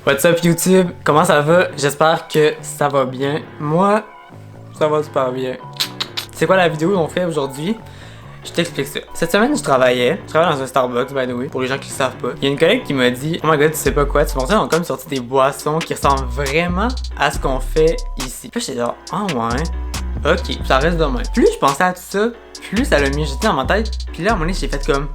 What's up YouTube? Comment ça va? J'espère que ça va bien. Moi, ça va super bien. C'est quoi la vidéo qu'on fait aujourd'hui? Je t'explique ça. Cette semaine, je travaillais dans un Starbucks, by the way, pour les gens qui le savent pas. Il y a une collègue qui m'a dit, oh my god, tu sais pas quoi, tu pensais, on a comme sorti des boissons qui ressemblent vraiment à ce qu'on fait ici. Puis j'étais genre, ah ouais, ok, ça reste de même. Plus je pensais à tout ça, plus ça l'a mis jeté dans ma tête. Puis là, à un moment donné, j'ai fait comme,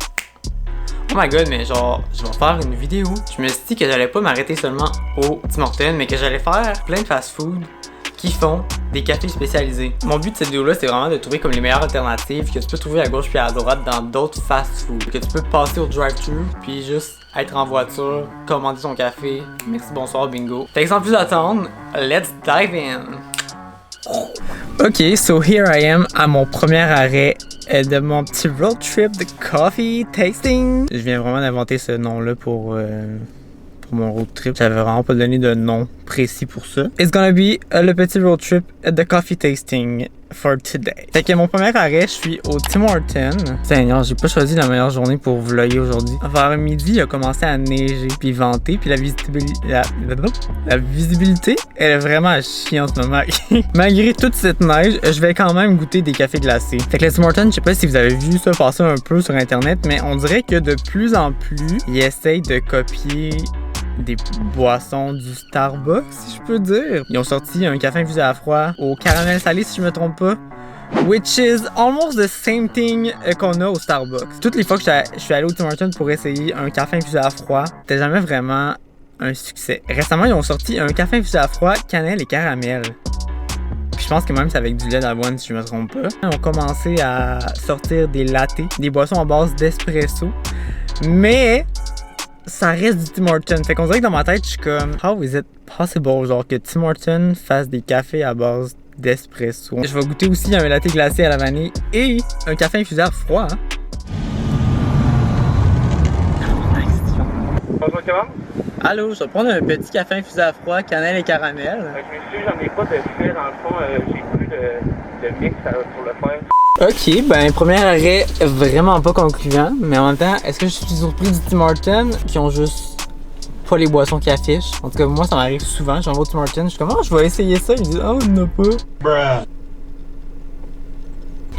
oh my god, mais genre, je vais faire une vidéo. Je me suis dit que j'allais pas m'arrêter seulement au Tim Hortons, mais que j'allais faire plein de fast-food qui font des cafés spécialisés. Mon but de cette vidéo-là, c'est vraiment de trouver comme les meilleures alternatives que tu peux trouver à gauche puis à droite dans d'autres fast-food. Que tu peux passer au drive-thru puis juste être en voiture, commander ton café. Merci, bonsoir, bingo. Fait que sans plus attendre, let's dive in! Ok, so here I am à mon premier arrêt de mon petit road trip de coffee tasting. Je viens vraiment d'inventer ce nom-là pour mon road trip. J'avais vraiment pas donné de nom précis pour ça. It's gonna be le petit road trip de coffee tasting for today. Fait que mon premier arrêt, je suis au Tim Hortons. Seigneur, j'ai pas choisi la meilleure journée pour vlogger aujourd'hui. Vers midi, il a commencé à neiger puis venter, puis la visibilité, elle est vraiment à chier en ce moment. Malgré toute cette neige, je vais quand même goûter des cafés glacés. Fait que le Tim Hortons, je sais pas si vous avez vu ça passer un peu sur internet, mais on dirait que de plus en plus, ils essayent de copier des boissons du Starbucks, si je peux dire. Ils ont sorti un café infusé à froid au caramel salé, si je me trompe pas. Which is almost the same thing qu'on a au Starbucks. Toutes les fois que je suis allé au Tim Hortons pour essayer un café infusé à froid, c'était jamais vraiment un succès. Récemment, ils ont sorti un café infusé à froid, cannelle et caramel. Puis je pense que même c'est avec du lait d'avoine, si je me trompe pas. Ils ont commencé à sortir des lattés, des boissons à base d'espresso. Mais ça reste du Tim Hortons. Fait qu'on dirait que dans ma tête, je suis comme, how is it possible, genre que Tim Hortons fasse des cafés à base d'espresso. Je vais goûter aussi un latte glacé à la vanille et un café infusé à froid. Bonjour, comment? Allô, je vais prendre un petit café infusé à froid, cannelle et caramel. Je m'excuse, j'en ai pas de fait. Dans le fond, j'ai plus de mix pour le faire. Ok, ben premier arrêt vraiment pas concluant, mais en même temps, est-ce que je suis surpris du Tim Hortons qui ont juste pas les boissons qu'ils affichent? En tout cas, moi ça m'arrive souvent, j'en vais au Tim Hortons, je suis comme, oh, je vais essayer ça, ils disent, oh, il n'y en a pas. Bruh.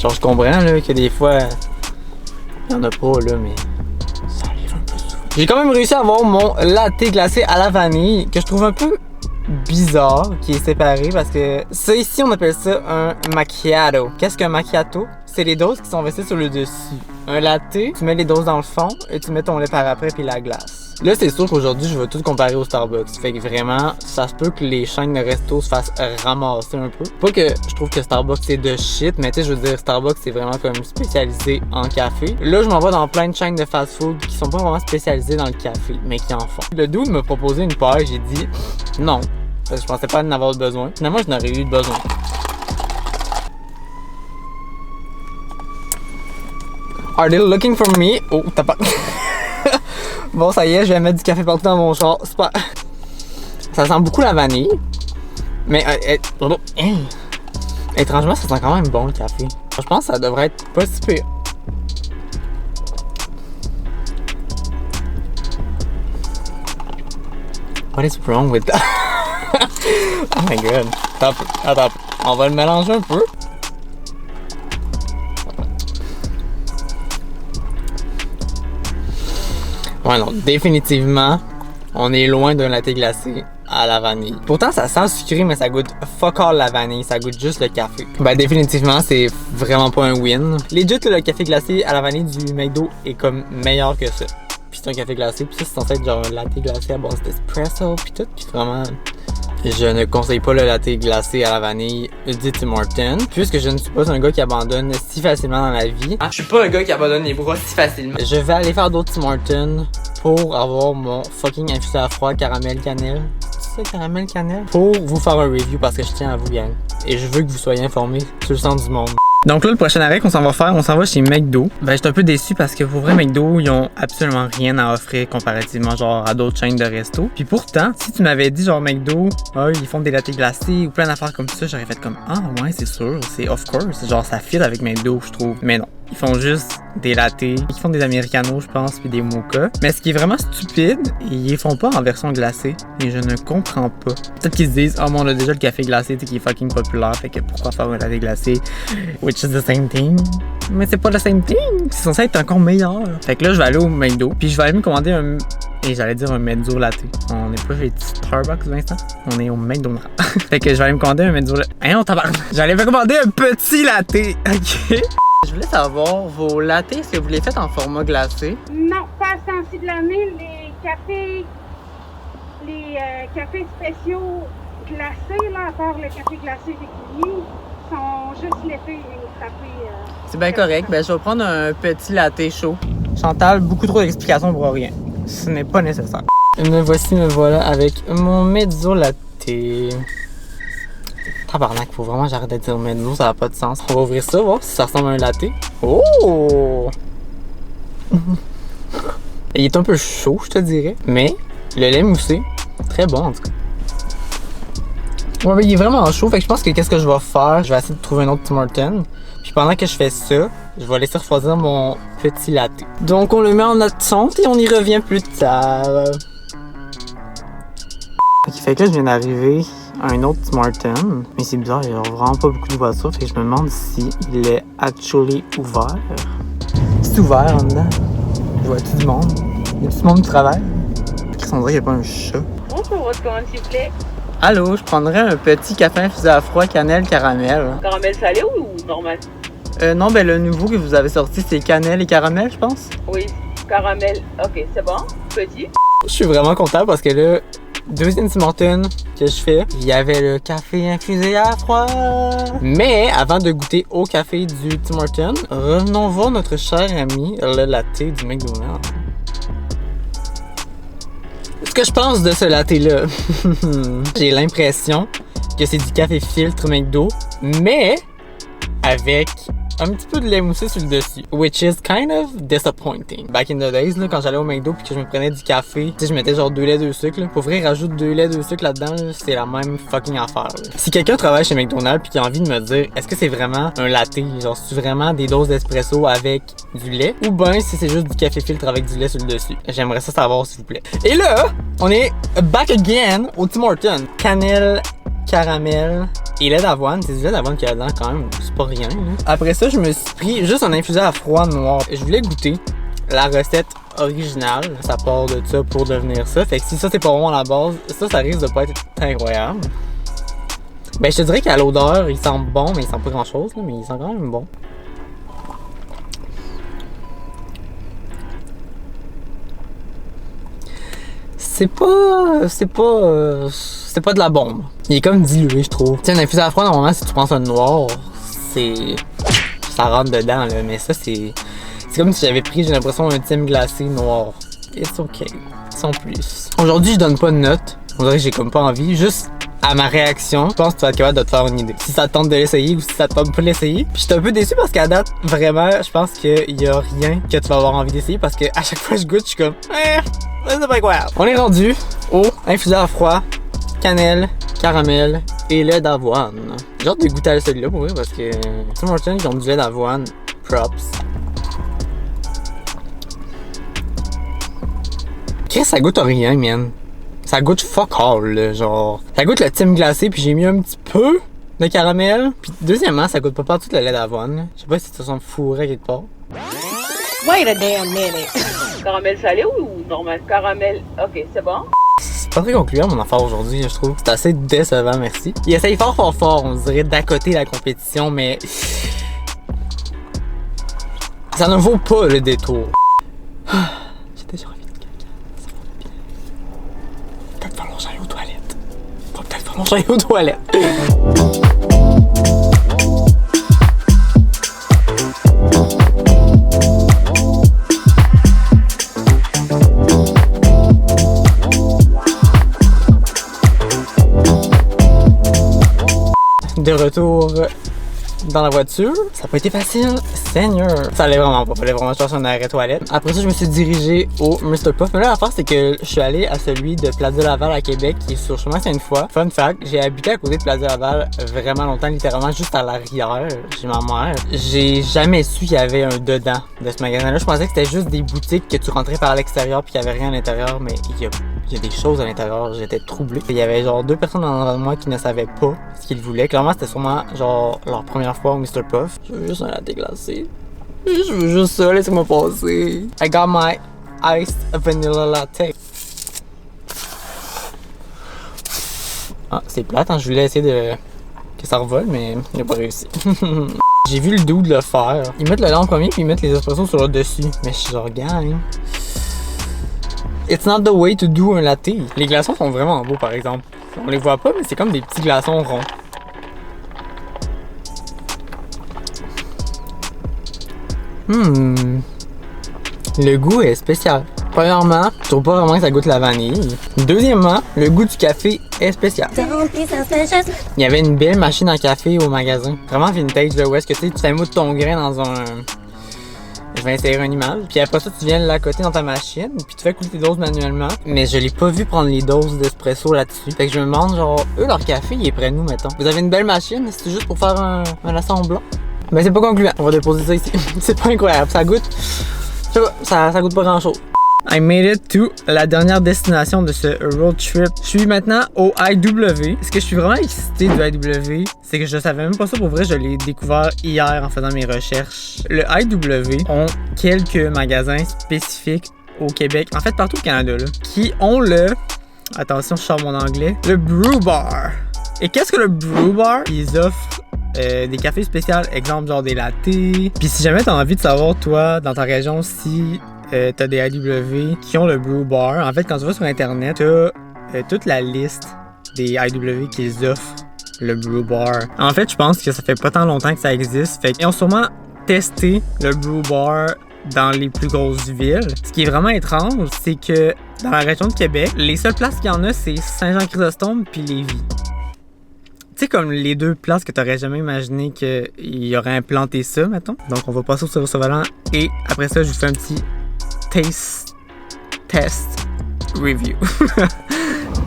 Genre, je comprends là que des fois, il y en a pas là, mais ça arrive un peu souvent. J'ai quand même réussi à avoir mon latte glacé à la vanille, que je trouve un peu bizarre, qui est séparé parce que ça ici on appelle ça un macchiato. Qu'est-ce qu'un macchiato? C'est les doses qui sont versées sur le dessus. Un latte, tu mets les doses dans le fond et tu mets ton lait par après puis la glace. Là c'est sûr qu'aujourd'hui je vais tout comparer au Starbucks. Fait que vraiment ça se peut que les chaînes de resto se fassent ramasser un peu. Pas que je trouve que Starbucks c'est de shit, mais tu sais je veux dire Starbucks c'est vraiment comme spécialisé en café. Là je m'en vais dans plein de chaînes de fast food qui sont pas vraiment spécialisées dans le café, mais qui en font. Le dude m'a proposé une paire, j'ai dit non. Parce que je pensais pas en avoir besoin. Finalement, je n'aurais eu besoin. Are they looking for me? Oh, t'as pas. Bon, ça y est, je vais mettre du café partout dans mon char. Super. Ça sent beaucoup la vanille. Mais, étrangement, ça sent quand même bon le café. Je pense que ça devrait être pas si pire. What is wrong with that? Oh my god. Attends, on va le mélanger un peu. Ouais non, définitivement, on est loin d'un latte glacé à la vanille. Pourtant, ça sent sucré, mais ça goûte fuck all la vanille, ça goûte juste le café. Ben définitivement, c'est vraiment pas un win. Legit, le café glacé à la vanille du McDo est comme meilleur que ça. Puis c'est un café glacé, puis ça c'est censé être genre un latte glacé à base d'espresso, puis tout, puis vraiment... Je ne conseille pas le latte glacé à la vanille du Tim Hortons, puisque je ne suis pas un gars qui abandonne si facilement dans la vie. Je suis pas un gars qui abandonne les bras si facilement. Je vais aller faire d'autres Tim Hortons pour avoir mon fucking infusé à froid caramel cannelle. C'est ça, caramel cannelle? Pour vous faire un review parce que je tiens à vous, gang. Et je veux que vous soyez informés sur le centre du monde. Donc là, le prochain arrêt qu'on s'en va faire, on s'en va chez McDo. Ben, j'étais un peu déçu parce que pour vrai, McDo, ils ont absolument rien à offrir comparativement genre à d'autres chaînes de resto. Puis pourtant, si tu m'avais dit genre McDo, ils font des lattes glacés ou plein d'affaires comme ça, j'aurais fait comme, ah ouais, c'est sûr, c'est of course. Genre, ça fit avec McDo, je trouve. Mais non. ils font juste des lattés. Ils font des americanos, je pense, puis des mochas. Mais ce qui est vraiment stupide, ils les font pas en version glacée. Et je ne comprends pas. Peut-être qu'ils se disent, oh, mais on a déjà le café glacé, qui est fucking populaire. Fait que pourquoi faire un latte glacé? Which is the same thing. Mais c'est pas le same thing. C'est censé être encore meilleur. Fait que là, je vais aller au McDo. Puis je vais aller me commander un. Et j'allais dire un mezzo latte. On n'est pas chez Starbucks, Vincent. On est au McDonald's. Fait que je vais aller me commander un mezzo latte. Hein, on tabarnak. J'allais me commander un petit latte. OK? Je voulais savoir, vos lattés, est-ce que vous les faites en format glacé? Non, pas à ce temps-ci de l'année. Les cafés spéciaux glacés, là, à part le café glacé régulier, sont juste l'été et frappés. C'est bien correct. Ben, je vais prendre un petit latte chaud. Chantal, beaucoup trop d'explications pour rien. Ce n'est pas nécessaire. Me voilà avec mon mezzo latte. Tabarnak, faut vraiment que j'arrête de dire mezzo, ça n'a pas de sens. On va ouvrir ça, voir si ça ressemble à un latte. Oh! Il est un peu chaud, je te dirais. Mais le lait moussé, très bon en tout cas. Ouais, mais il est vraiment chaud, fait que je pense que qu'est-ce que je vais faire? Je vais essayer de trouver un autre Tim Hortons. Puis pendant que je fais ça, je vais laisser refroidir mon petit latte. Donc on le met en attente et on y revient plus tard. Ok, fait que là je viens d'arriver à un autre Tim Hortons. Mais c'est bizarre, il y a vraiment pas beaucoup de voitures. Fait que je me demande si il est actually ouvert. C'est ouvert en dedans. Je vois-tu du monde? Il y a tout le monde qui travaille. Qu'est-ce qu'on dirait qu'il n'y a pas un chat? Bonjour, votre commande, s'il vous plaît. Allô, je prendrais un petit café infusé à froid, cannelle, caramel. Caramel salé ou normal? Non, ben le nouveau que vous avez sorti, c'est cannelle et caramel, je pense. Oui, caramel. Ok, c'est bon. Petit. Je suis vraiment content parce que là, deuxième Tim Hortons que je fais, il y avait le café infusé à froid. Mais avant de goûter au café du Tim Hortons, revenons voir notre cher ami, le latte du McDonald's. Ce que je pense de ce latte-là, j'ai l'impression que c'est du café filtre McDo, mais avec un petit peu de lait moussé sur le dessus, which is kind of disappointing. Back in the days, là, quand j'allais au McDo puis que je me prenais du café, tu sais, je mettais genre 2 laits, 2 sucres. Là. Pour vrai, rajoute 2 laits, 2 sucres là-dedans, là, c'est la même fucking affaire. Là. Si quelqu'un travaille chez McDonald's puis qui a envie de me dire, est-ce que c'est vraiment un latte, genre c'est vraiment des doses d'espresso avec du lait, ou ben si c'est juste du café filtre avec du lait sur le dessus. J'aimerais ça savoir, s'il vous plaît. Et là, on est back again au Tim Hortons. Cannelle, caramel et lait d'avoine. C'est du lait d'avoine qu'il y a dedans quand même, c'est pas rien. Là. Après ça, je me suis pris juste un infusé à froid noir. Je voulais goûter la recette originale. Ça part de ça pour devenir ça. Fait que si ça c'est pas vraiment la base, ça risque de pas être incroyable. Ben je te dirais qu'à l'odeur, il sent bon, mais il sent pas grand chose, là, mais il sent quand même bon. C'est pas de la bombe. Il est comme dilué, je trouve. Tu sais, un infusé à froid, normalement, si tu prends ça noir, ça rentre dedans, là. Mais ça, c'est comme si j'avais pris, j'ai l'impression, un Tim glacé noir. It's okay. Sans plus. Aujourd'hui, je donne pas de notes. On dirait que j'ai comme pas envie. Juste à ma réaction, je pense que tu vas être capable de te faire une idée. Si ça te tente de l'essayer ou si ça te tente pas de l'essayer. Puis je suis un peu déçu parce qu'à date, vraiment, je pense qu'il y a rien que tu vas avoir envie d'essayer parce que à chaque fois que je goûte, je suis comme, c'est pas incroyable. On est rendu au infusé à froid, cannelle, caramel et lait d'avoine. J'ai hâte de goûter à celui-là pour vrai parce que Tim Hortons ils ont du lait d'avoine. Props. Qu'est-ce que ça goûte à rien, man? Ça goûte fuck all, là, genre. Ça goûte le Tim glacé, puis j'ai mis un petit peu de caramel. Puis deuxièmement, ça goûte pas partout le lait d'avoine. Je sais pas si ça sent fourré quelque part. Wait a damn minute. Caramel salé ou normal? Caramel. Ok, c'est bon. C'est pas très concluant mon affaire aujourd'hui, je trouve. C'est assez décevant, merci. Il essaye fort, on dirait, d'accoter la compétition, mais ça ne vaut pas le détour. J'ai déjà envie de caca. Ça va bien. Peut-être falloir que j'aille aux toilettes. Peut-être falloir que j'aille aux toilettes. De retour dans la voiture. Ça n'a pas été facile, Seigneur. Ça allait vraiment pas. Fallait vraiment chercher un arrêt toilette. Après ça, je me suis dirigé au Mr. Puff. Mais là, l'affaire, c'est que je suis allé à celui de Plaza Laval à Québec, qui est sur chemin Sainte-Foy. Fun fact, j'ai habité à côté de Plaza Laval vraiment longtemps, littéralement juste à l'arrière. J'ai ma mère. J'ai jamais su qu'il y avait un dedans de ce magasin-là. Je pensais que c'était juste des boutiques que tu rentrais par l'extérieur puis qu'il y avait rien à l'intérieur, mais il y a des choses à l'intérieur. J'étais troublé. Il y avait genre 2 personnes en moi qui ne savaient pas ce qu'ils voulaient. Clairement, c'était sûrement genre leur première fois au Mr. Puff. Je veux juste un latte glacé. Je veux juste ça, laissez-moi passer. I got my iced vanilla latte. Ah, c'est plate, hein? Je voulais essayer de... que ça revole, mais il n'a pas réussi. J'ai vu le dude le faire. Ils mettent le lait en premier puis ils mettent les espressos sur le dessus. Mais je suis genre, gang. It's not the way to do un latte. Les glaçons sont vraiment beaux, par exemple. On les voit pas, mais c'est comme des petits glaçons ronds. Le goût est spécial. Premièrement, je trouve pas vraiment que ça goûte la vanille. Deuxièmement, le goût du café est spécial. Il y avait une belle machine à café au magasin. Vraiment vintage, là, où est-ce que tu fais moutre ton grain dans un... Je vais insérer une image. Puis après ça, tu viens l'accoter dans ta machine. Puis tu fais couler tes doses manuellement. Mais je l'ai pas vu prendre les doses d'espresso là-dessus. Fait que je me demande, genre, eux, leur café, il est près de nous, mettons. Vous avez une belle machine, c'est juste pour faire un assemblant. Mais c'est pas concluant. On va déposer ça ici. C'est pas incroyable. Ça goûte... Je sais pas, ça goûte pas grand-chose. I made it to la dernière destination de ce road trip. Je suis maintenant au IW. Ce que je suis vraiment excité du IW, c'est que je savais même pas ça pour vrai. Je l'ai découvert hier en faisant mes recherches. Le IW ont quelques magasins spécifiques au Québec, en fait partout au Canada, là, qui ont le... Attention, je sors mon anglais. Le Brew Bar. Et qu'est-ce que le Brew Bar? Ils offrent des cafés spéciaux, exemple genre des lattés. Puis si jamais t'as envie de savoir, toi, dans ta région, si t'as des IW qui ont le Brew Bar, en fait, quand tu vas sur Internet, t'as toute la liste des IW qu'ils offrent le Brew Bar. En fait, je pense que ça fait pas tant longtemps que ça existe. Fait qu'ils ont sûrement testé le Brew Bar dans les plus grosses villes. Ce qui est vraiment étrange, c'est que dans la région de Québec, les seules places qu'il y en a, c'est Saint-Jean-Chrysostome puis Lévis. Tu sais, comme les 2 places que t'aurais jamais imaginé qu'il y aurait implanté ça, mettons. Donc, on va passer au service au volant et après ça, je vous fais un petit taste test review.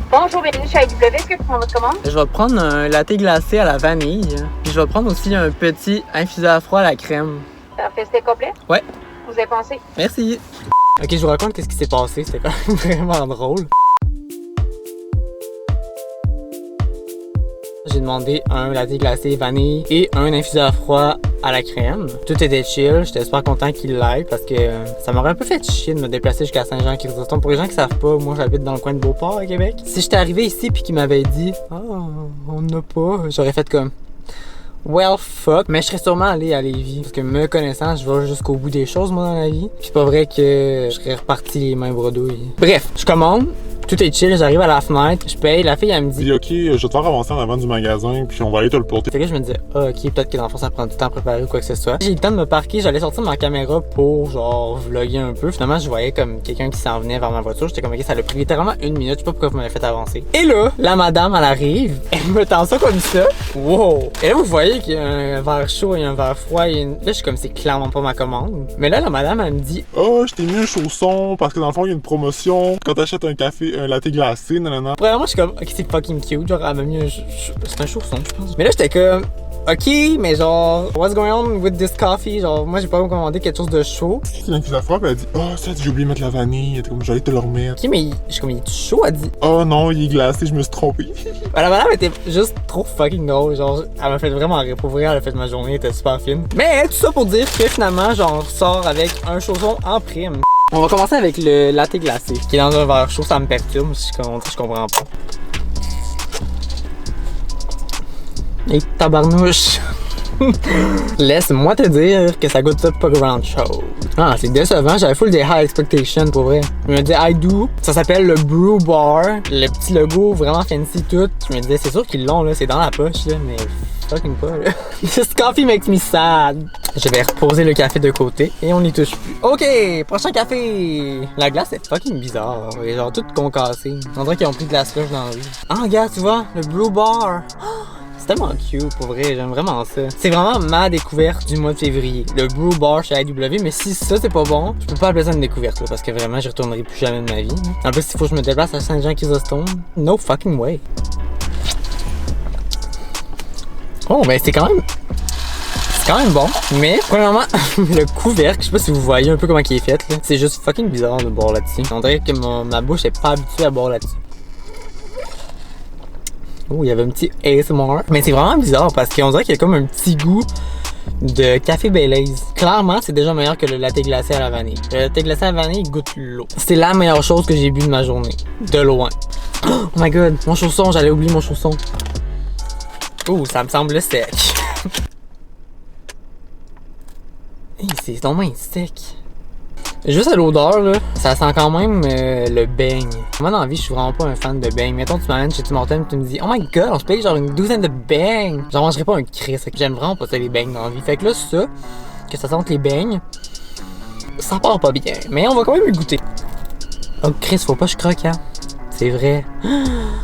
Bonjour, bienvenue chez IW. Est-ce que tu prends votre commande? Je vais prendre un latte glacé à la vanille. Puis je vais prendre aussi un petit infusé à froid à la crème. Parfait, c'était complet? Ouais. Vous avez pensé? Merci. Ok, je vous raconte qu'est-ce qui s'est passé. C'était quand même vraiment drôle. J'ai demandé un latte glacé vanille et un infusé à froid à la crème. Tout était chill, j'étais super content qu'il l'aille parce que ça m'aurait un peu fait chier de me déplacer jusqu'à Saint-Jean-Chrysostome. Pour les gens qui savent pas, moi j'habite dans le coin de Beauport à Québec. Si j'étais arrivé ici puis qu'il m'avait dit « Ah, on n'a pas », j'aurais fait comme « Well fuck », mais je serais sûrement allé à Lévis parce que me connaissant, je vais jusqu'au bout des choses moi dans la vie. Puis c'est pas vrai que je serais reparti les mains bredouilles. Bref, je commande. Tout est chill, j'arrive à la fenêtre, je paye, la fille elle me dit ok, je vais te faire avancer en avant du magasin, puis on va aller te le porter. Fait que je me disais, ah, ok, peut-être que dans le fond ça prend du temps à préparer ou quoi que ce soit. J'ai eu le temps de me parquer, j'allais sortir ma caméra pour genre vlogger un peu. Finalement, je voyais comme quelqu'un qui s'en venait vers ma voiture. J'étais comme, ok, ça a pris littéralement 1 minute, je sais pas pourquoi vous m'avez fait avancer. Et là, la madame elle arrive, elle me tend ça comme ça. Wow! Et là, vous voyez qu'il y a un verre chaud et un verre froid. Là, je suis comme, c'est clairement pas ma commande. Mais là, la madame elle me dit, oh, je t'ai mis un chausson parce que dans le fond, il y a une promotion. Quand t'achètes un café, un latte glacé, nanana. Premièrement, je suis comme, ok, c'est fucking cute. Genre, elle m'a mis c'est un chausson, je pense. Mais là, j'étais comme, ok, mais genre, what's going on with this coffee? Genre, moi, j'ai pas commandé quelque chose de chaud. C'est l'infuse à froid, puis elle dit, oh, ça, j'ai oublié de mettre la vanille. Elle était comme, j'allais te le remettre. Ok, mais je suis comme, il est chaud, elle dit. Oh non, il est glacé, je me suis trompé. La madame était juste trop fucking drôle. Genre, elle m'a fait vraiment rire. Pour vrai, elle a fait ma journée, elle était super fine. Mais tout ça pour dire que finalement, j'en sors avec un chausson en prime. On va commencer avec le latte glacé, qui est dans un verre chaud, ça me perturbe, je comprends pas. Et tabarnouche! Laisse-moi te dire que ça goûte pas grand chose. Ah, c'est décevant, j'avais full des high expectations pour vrai. Je me disais, I do, ça s'appelle le Brew Bar, le petit logo vraiment fancy tout. Je me disais, c'est sûr qu'ils l'ont là, c'est dans la poche là, mais fucking pas là. This coffee makes me sad. Je vais reposer le café de côté et on n'y touche plus. Ok, prochain café. La glace est fucking bizarre, elle est genre toute concassée. On dirait qu'ils ont pris de la slush dans la rue. Ah, regarde, tu vois, le Brew Bar. C'est tellement cute, pour vrai, j'aime vraiment ça. C'est vraiment ma découverte du mois de février. Le Brew Bar chez IW, mais si ça c'est pas bon, je peux pas appeler ça une découverte, là, parce que vraiment, j'y retournerai plus jamais de ma vie. En plus, s'il faut que je me déplace à Saint-Jean-Chrysostome, no fucking way. Oh, ben c'est quand même bon, mais premièrement, le couvercle, je sais pas si vous voyez un peu comment il est fait, là. C'est juste fucking bizarre de boire là-dessus. On dirait que ma bouche est pas habituée à boire là-dessus. Oh, il y avait un petit ASMR. Mais c'est vraiment bizarre parce qu'on dirait qu'il y a comme un petit goût de café Baileys. Clairement, c'est déjà meilleur que le latte glacé à la vanille. Le latte glacé à la vanille, il goûte l'eau. C'est la meilleure chose que j'ai bu de ma journée. De loin. Oh my god, mon chausson, j'allais oublier mon chausson. Oh, ça me semble sec. Hey, c'est tombé sec. Juste à l'odeur, là, ça sent quand même le beigne. Moi, dans la vie, je suis vraiment pas un fan de beigne. Mettons, tu m'amènes chez Tim Hortons et tu me dis, oh my god, on se paye genre une douzaine de beignes. J'en mangerais pas un Chris. J'aime vraiment pas ça, les beignes dans la vie. Fait que là, ça, que ça sente les beignes, ça part pas bien. Mais on va quand même le goûter. Oh Chris, faut pas que je croque, hein. C'est vrai.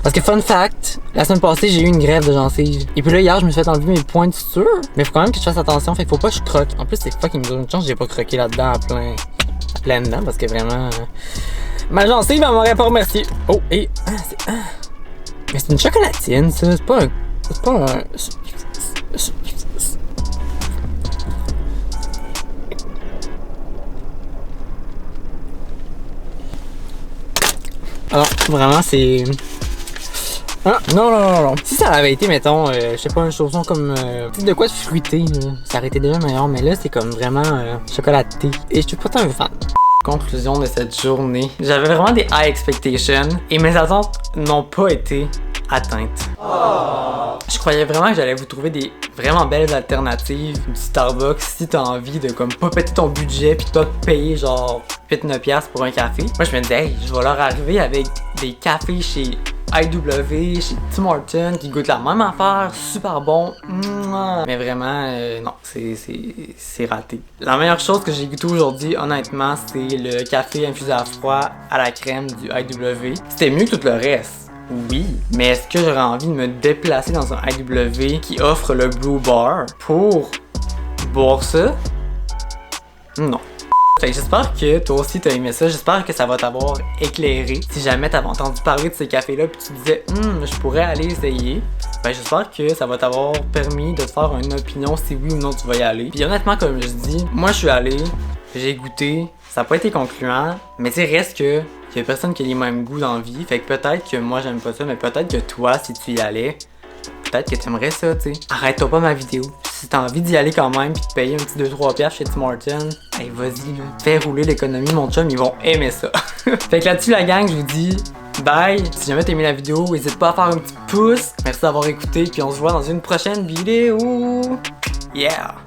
Parce que fun fact, la semaine passée, j'ai eu une grève de gencives. Et puis là, hier, je me suis fait enlever mes points de suture. Mais faut quand même que je fasse attention, fait que faut pas que je croque. En plus, c'est fucking dur. Une chance, j'ai pas croqué là-dedans à plein dedans, parce que vraiment... ma gencive, elle m'aurait pas remercié. Oh, et... mais c'est une chocolatine, ça. C'est pas un... Alors, vraiment, c'est... Ah, non. Si ça avait été, mettons, je sais pas, un chausson comme... de quoi de fruité, là, ça aurait été déjà meilleur. Mais là, c'est comme vraiment chocolaté. Et je suis pas tant un fan. Conclusion de cette journée. J'avais vraiment des high expectations. Et mes attentes n'ont pas été atteintes. Je croyais vraiment que j'allais vous trouver des vraiment belles alternatives du Starbucks si t'as envie de comme pas péter ton budget pis pas payer genre 8-9$ pour un café. Moi je me disais, hey, je vais leur arriver avec des cafés chez IW, chez Tim Hortons qui goûtent la même affaire, super bon. Mais vraiment, non, c'est raté. La meilleure chose que j'ai goûté aujourd'hui, honnêtement, c'est le café infusé à froid à la crème du IW. C'était mieux que tout le reste. Oui, mais est-ce que j'aurais envie de me déplacer dans un IW qui offre le Brew Bar pour boire ça? Non. Fait que j'espère que toi aussi t'as aimé ça, j'espère que ça va t'avoir éclairé. Si jamais t'avais entendu parler de ces cafés-là puis tu disais je pourrais aller essayer, ben j'espère que ça va t'avoir permis de te faire une opinion si oui ou non tu vas y aller. Puis honnêtement, comme je dis, moi je suis allé, j'ai goûté, ça n'a pas été concluant, mais tu sais, reste que il y a personne qui a les mêmes goûts dans la vie, fait que peut-être que moi j'aime pas ça, mais peut-être que toi, si tu y allais, peut-être que t'aimerais ça, tu sais. Arrête-toi pas ma vidéo. Si t'as envie d'y aller quand même pis de payer un petit 2-3$ chez Tim Hortons, hey vas-y là, fais rouler l'économie, mon chum, ils vont aimer ça. Fait que là-dessus la gang, je vous dis bye. Si jamais t'as aimé la vidéo, n'hésite pas à faire un petit pouce. Merci d'avoir écouté, puis on se voit dans une prochaine vidéo. Yeah!